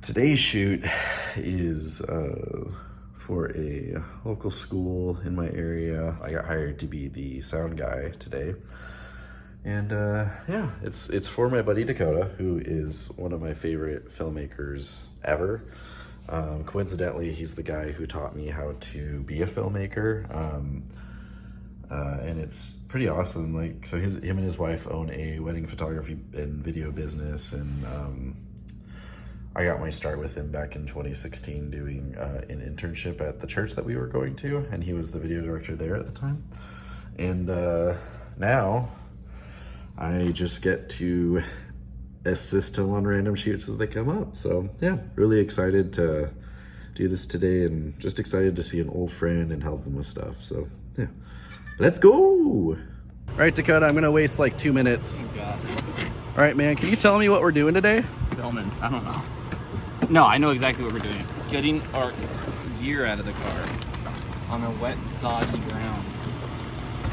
Today's shoot is for a local school in my area. I got hired to be the sound guy today. And yeah, it's for my buddy Dakota, who is one of my favorite filmmakers ever. Coincidentally, he's the guy who taught me how to be a filmmaker. And it's pretty awesome. Like, so him and his wife own a wedding photography and video business, and I got my start with him back in 2016 doing an internship at the church that we were going to, and he was the video director there at the time. And now I just get to assist him on random shoots as they come up. So yeah, really excited to do this today, and just excited to see an old friend and help him with stuff. So yeah, let's go. All right, Dakota, I'm gonna waste like 2 minutes. Oh, God. All right, man, can you tell me what we're doing today? Filming. I don't know. No, I know exactly what we're doing. Getting our gear out of the car on a wet, soggy ground.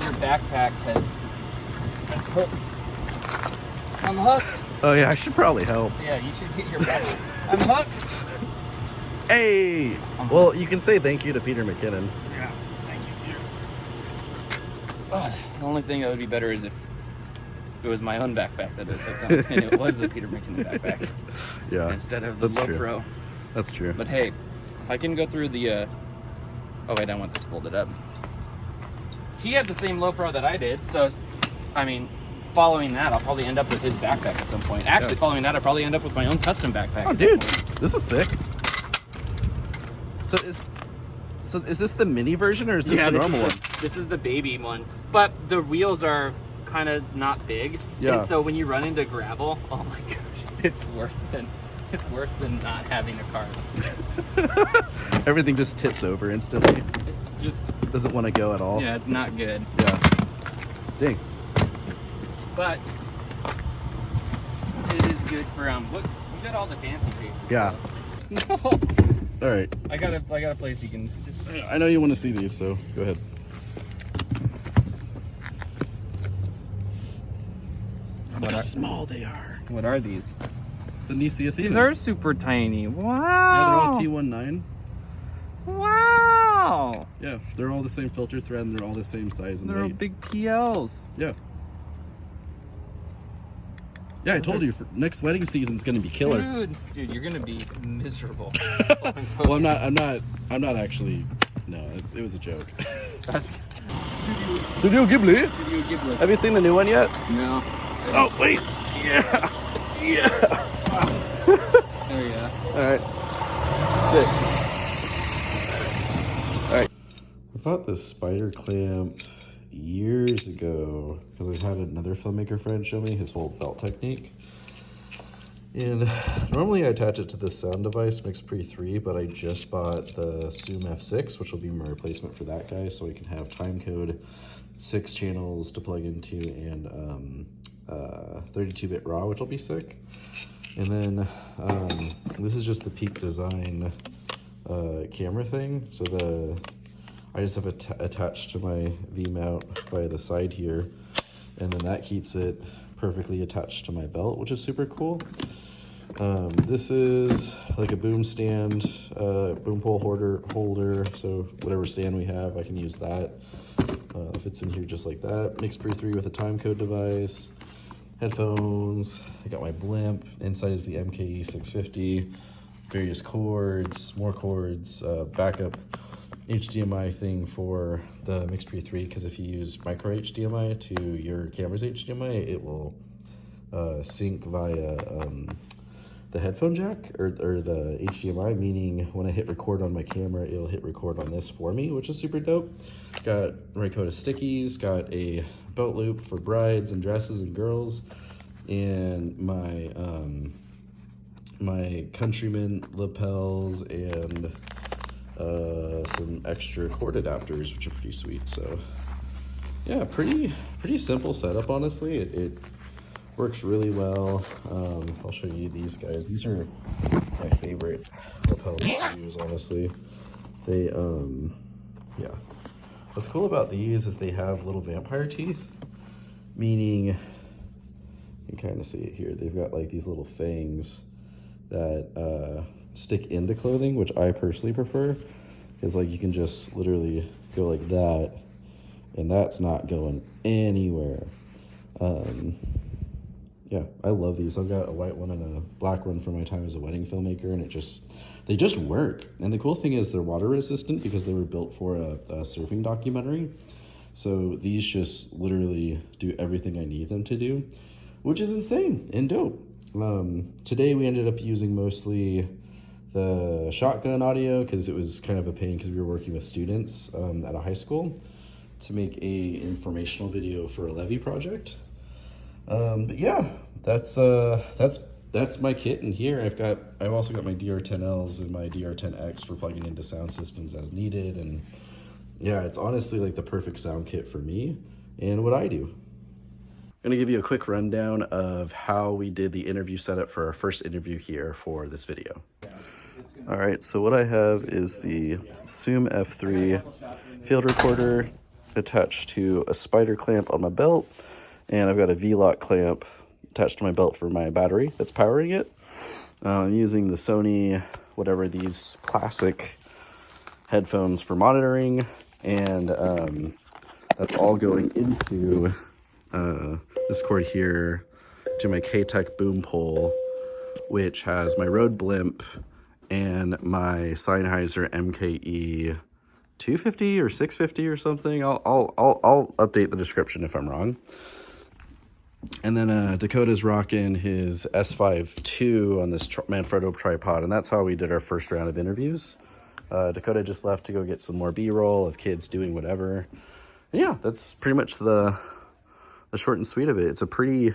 Your backpack has been hooked. I'm hooked. Oh yeah, I should probably help. Yeah, you should get your backpack. I'm hooked. Hey! Well, you can say thank you to Peter McKinnon. Yeah, thank you, Peter. The only thing that would be better is if it was my own backpack that was hooked on, and it was the Peter McKinnon backpack. Yeah, instead of the that's low true. pro. That's true. But hey, I can go through the. Oh wait, I want this folded up. He had the same low pro that I did, so I mean, following that, I'll probably end up with his backpack at some point. Actually, Yeah. Following that, I'll probably end up with my own custom backpack. Oh, dude, this is sick. So is this the mini version, or is this the normal one? This is the baby one, but the wheels are kind of not big. Yeah. And so when you run into gravel, oh my gosh, it's worse than not having a car. Everything just tips over instantly. It's just Doesn't want to go at all. yeah, it's not good. Yeah. Dang. But it is good for look, you got all the fancy faces. Yeah. No. All right. I got a place you can just. I know you want to see these, so go ahead. Look how small they are. What are these? The Nisia These are super tiny. Wow. Yeah, they're all T19. Wow. Yeah, they're all the same filter thread, and they're all the same size and They're all weight. big PLs. Yeah. Yeah, I told you, for next wedding season's gonna be killer. Dude, you're gonna be miserable. Well, I'm not actually. No, it was a joke. That's Studio Ghibli. Studio Ghibli. Have you seen the new one yet? No. Oh wait. Yeah. Yeah. There you go. All right. Sick. All right. I bought this spider clamp years ago because I had another filmmaker friend show me his whole belt technique. And normally I attach it to the sound device Mke650, but I just bought the Mke650, which will be my replacement for that guy, so I can have timecode 6 channels to plug into, and 32-bit RAW, which will be sick. And then this is just the Peak Design camera thing. So I just have it attached to my V-mount by the side here, and then that keeps it perfectly attached to my belt, which is super cool. This is like a boom stand, boom pole holder, so whatever stand we have, I can use that. Fits in here just like that. Mke650 with a timecode device, headphones. I got my blimp. Inside is the Mke650, various cords, more cords, backup HDMI thing for the Mke650, because if you use micro HDMI to your camera's HDMI, it will sync via the headphone jack or the HDMI, meaning when I hit record on my camera, it'll hit record on this for me, which is super dope. Got Dakota stickies, got a belt loop for brides and dresses and girls, and my my Countryman lapels, and some extra cord adapters, which are pretty sweet. So yeah, pretty simple setup, honestly. It works really well. I'll show you these guys. These are my favorite lapels to use, honestly. They yeah, what's cool about these is they have little vampire teeth, meaning you can kind of see it here. They've got like these little fangs that stick into clothing, which I personally prefer, because like you can just literally go like that, and that's not going anywhere. Yeah, I love these. I've got a white one and a black one from my time as a wedding filmmaker, and they just work. And the cool thing is they're water resistant because they were built for a surfing documentary. So these just literally do everything I need them to do, which is insane and dope. Today we ended up using mostly the shotgun audio because it was kind of a pain because we were working with students at a high school to make a informational video for a levy project. But yeah, that's my kit in here. I've also got my DR10Ls and my DR10X for plugging into sound systems as needed. And yeah, it's honestly like the perfect sound kit for me and what I do. I'm gonna give you a quick rundown of how we did the interview setup for our first interview here for this video. All right, so what I have is the Zoom F3 field recorder attached to a spider clamp on my belt, and I've got a V-lock clamp attached to my belt for my battery that's powering it. I'm using the Sony, whatever, these classic headphones for monitoring, and that's all going into this cord here to my K-Tech boom pole, which has my Rode blimp and my Seinheiser Mke650 or 650 or something. I'll update the description if I'm wrong. And then Dakota's rocking his S5 II on this Manfrotto tripod, and that's how we did our first round of interviews. Dakota just left to go get some more B-roll of kids doing whatever. And yeah, that's pretty much the short and sweet of it. It's a pretty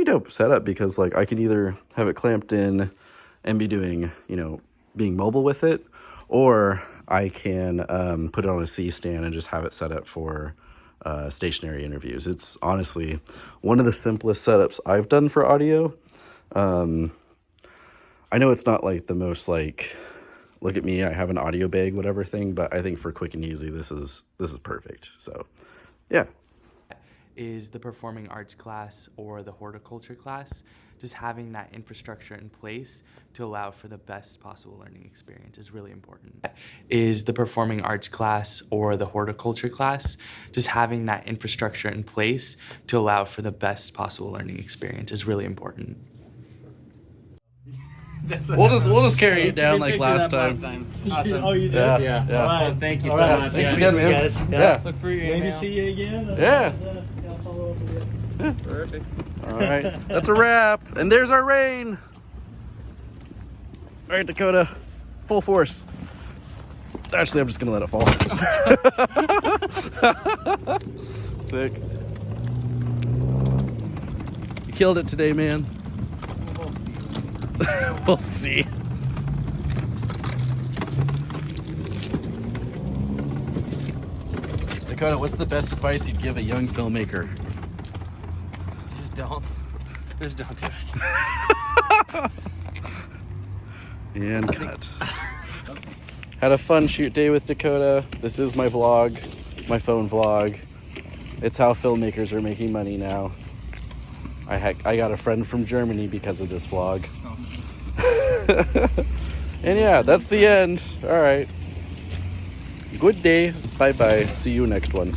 dope setup because like I can either have it clamped in and be doing, being mobile with it, or I can put it on a C-stand and just have it set up for stationary interviews. It's honestly one of the simplest setups I've done for audio. I know it's not like the most like, look at me, I have an audio bag, whatever thing, but I think for quick and easy, this is perfect. So yeah. Is the performing arts class or the horticulture class. Just having that infrastructure in place to allow for the best possible learning experience is really important. Is the performing arts class or the horticulture class. Just having that infrastructure in place to allow for the best possible learning experience is really important. We'll just carry it down like last time. Awesome. Oh, you did? Yeah. All right. Well, thank you All so right. much. Thanks Yeah. again, man. Guys. Yeah. Look for your Maybe email. see you again. Yeah. I'll follow up with you. Perfect. All right, that's a wrap. And there's our rain. All right, Dakota, full force. Actually, I'm just gonna let it fall. Sick. You killed it today, man. We'll see. Dakota, what's the best advice you'd give a young filmmaker? Just don't do it. And cut. Had a fun shoot day with Dakota. This is my vlog, my phone vlog. It's how filmmakers are making money now. I got a friend from Germany because of this vlog. And yeah, that's the end. All right. Good day. Bye-bye. See you next one.